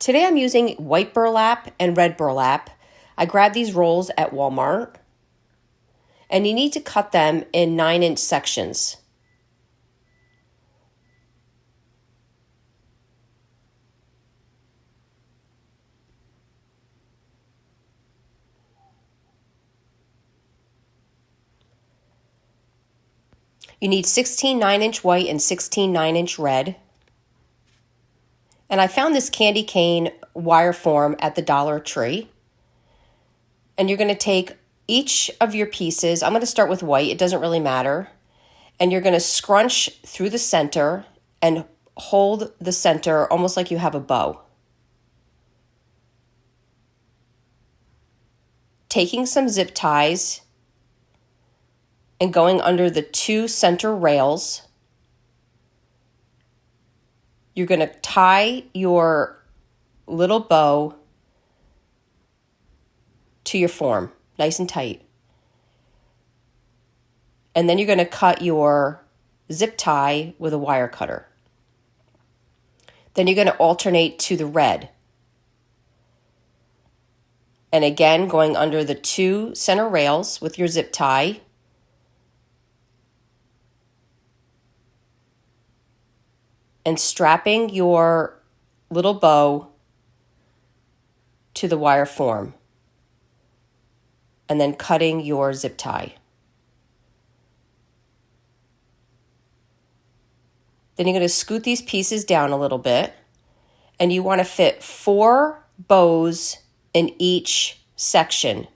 Today I'm using white burlap and red burlap. I grabbed these rolls at Walmart, and you need to cut them in 9-inch sections. You need 16 9-inch white and 16 9-inch red. And I found this candy cane wire form at the Dollar Tree. And you're going to take each of your pieces. I'm going to start with white. It doesn't really matter. And you're going to scrunch through the center and hold the center almost like you have a bow. Taking some zip ties and going under the 2 center rails, you're going to tie your little bow to your form, nice and tight. And then you're going to cut your zip tie with a wire cutter. Then you're going to alternate to the red. And again, going under the 2 center rails with your zip tie. And strapping your little bow to the wire form. And then cutting your zip tie. Then you're going to scoot these pieces down a little bit. And you want to fit 4 bows in each section.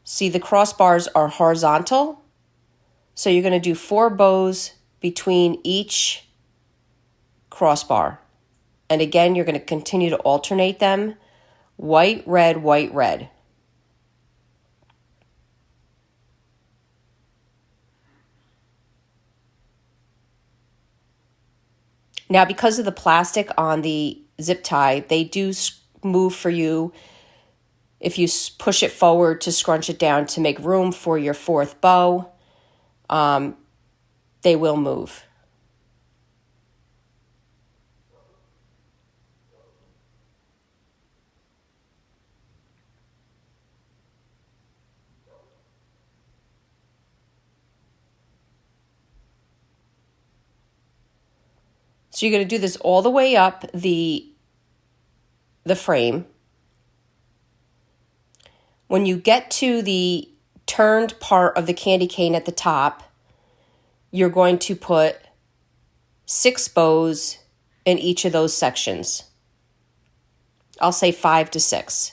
See, the crossbars are horizontal. So you're going to do 4 bows between each crossbar. And again, you're going to continue to alternate them. White, red, white, red. Now, because of the plastic on the zip tie, they do move for you if you push it forward to scrunch it down to make room for your 4th bow. They will move. So you're going to do this all the way up the frame. When you get to the turned part of the candy cane at the top, you're going to put 6 bows in each of those sections. I'll say 5 to 6.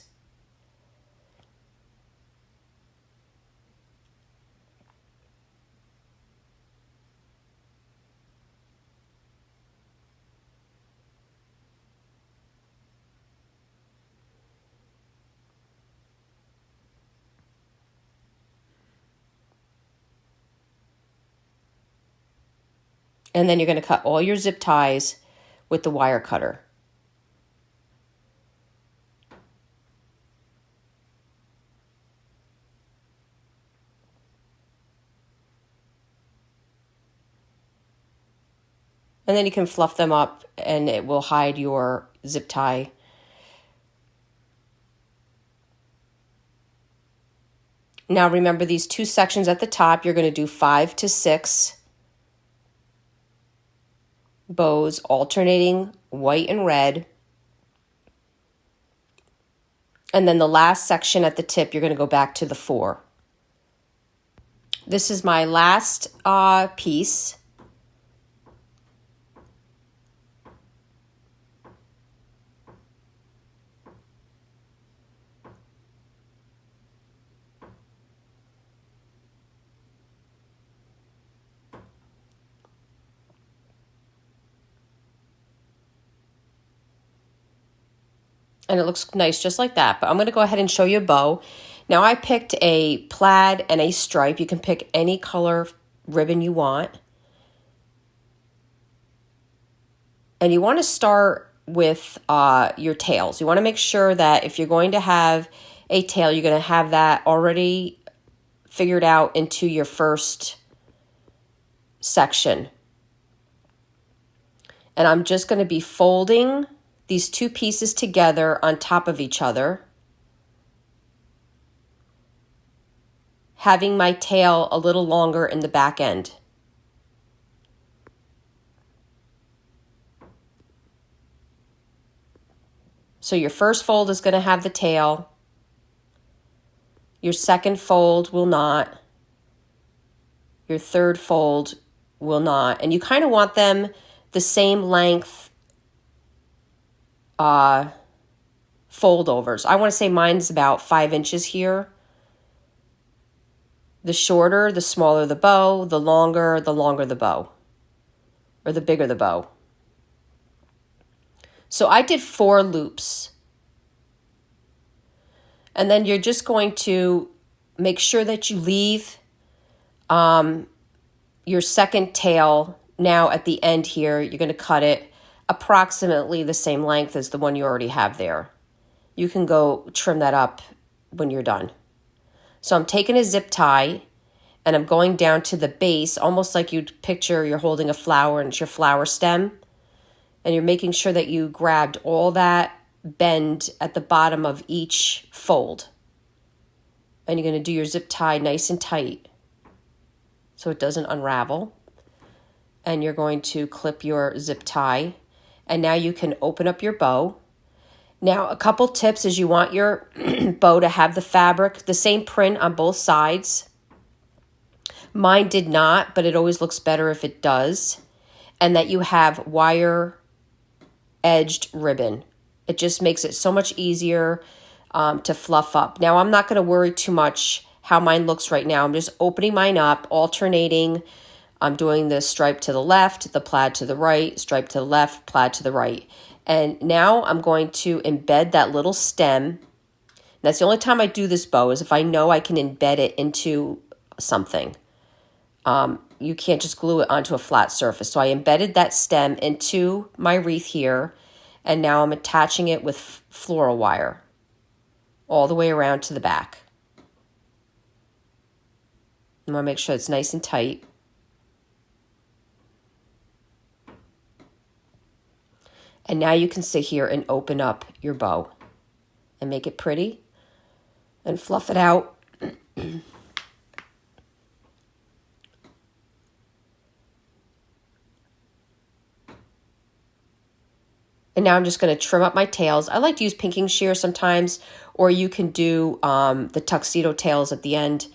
And then you're going to cut all your zip ties with the wire cutter. And then you can fluff them up and it will hide your zip tie. Now remember these 2 sections at the top, you're going to do 5 to 6 bows alternating white and red. And then the last section at the tip, you're going to go back to the 4. This is my last piece. And it looks nice just like that. But I'm going to go ahead and show you a bow. Now I picked a plaid and a stripe. You can pick any color ribbon you want. And you want to start with your tails. You want to make sure that if you're going to have a tail, you're going to have that already figured out into your first section. And I'm just going to be folding these two pieces together on top of each other, having my tail a little longer in the back end. So your first fold is going to have the tail. Your second fold will not. Your third fold will not. And you kind of want them the same length fold overs. I want to say mine's about 5 inches here. The shorter, the smaller the bow. The longer the bow. Or the bigger the bow. So I did 4 loops. And then you're just going to make sure that you leave your second tail now at the end here. You're going to cut it approximately the same length as the one you already have there. You can go trim that up when you're done. So I'm taking a zip tie and I'm going down to the base, almost like you'd picture you're holding a flower and it's your flower stem. And you're making sure that you grabbed all that bend at the bottom of each fold. And you're going to do your zip tie nice and tight so it doesn't unravel. And you're going to clip your zip tie. And now you can open up your bow. Now, a couple tips is you want your bow to have the fabric, the same print on both sides. Mine did not, but it always looks better if it does. And that you have wire edged ribbon. It just makes it so much easier to fluff up. Now, I'm not going to worry too much how mine looks right now. I'm just opening mine up, alternating. I'm doing the stripe to the left, the plaid to the right, stripe to the left, plaid to the right. And now I'm going to embed that little stem. That's the only time I do this bow is if I know I can embed it into something. You can't just glue it onto a flat surface. So I embedded that stem into my wreath here, and now I'm attaching it with floral wire all the way around to the back. I'm going to make sure it's nice and tight. And now you can sit here and open up your bow and make it pretty and fluff it out. And now I'm just going to trim up my tails. I like to use pinking shears sometimes, or you can do the tuxedo tails at the end.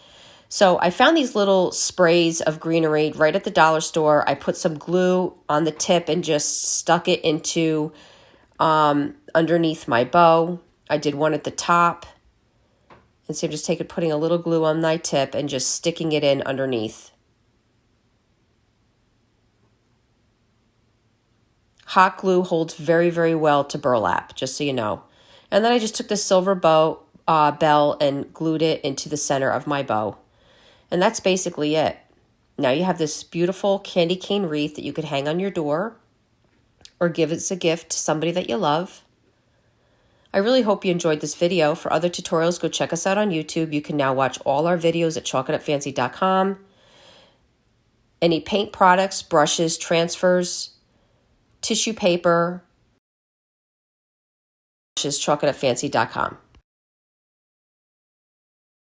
So I found these little sprays of greenery right at the dollar store. I put some glue on the tip and just stuck it into underneath my bow. I did one at the top. And so I'm just putting a little glue on my tip and just sticking it in underneath. Hot glue holds very, very well to burlap, just so you know. And then I just took the silver bow bell and glued it into the center of my bow. And that's basically it. Now you have this beautiful candy cane wreath that you could hang on your door or give as a gift to somebody that you love. I really hope you enjoyed this video. For other tutorials, go check us out on YouTube. You can now watch all our videos at chalkitupfancy.com. Any paint products, brushes, transfers, tissue paper, chalkitupfancy.com.